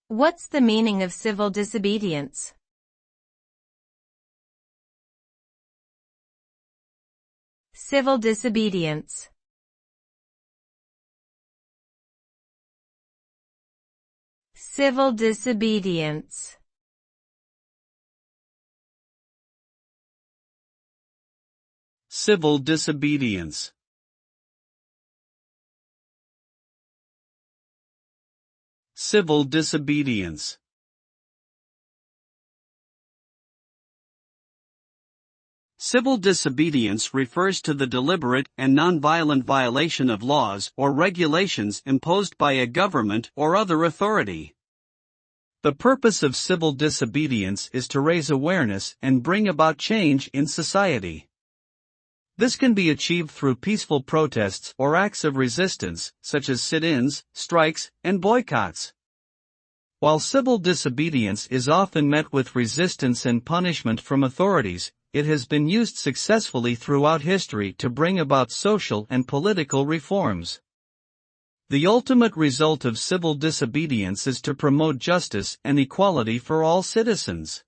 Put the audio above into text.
What's the meaning of civil disobedience? Civil disobedience. Civil disobedience. Civil disobedience. Civil disobedience. Civil disobedience refers to the deliberate and nonviolent violation of laws or regulations imposed by a government or other authority. The purpose of civil disobedience is to raise awareness and bring about change in society. This can be achieved through peaceful protests or acts of resistance, such as sit-ins, strikes, and boycotts. While civil disobedience is often met with resistance and punishment from authorities, it has been used successfully throughout history to bring about social and political reforms. The ultimate result of civil disobedience is to promote justice and equality for all citizens.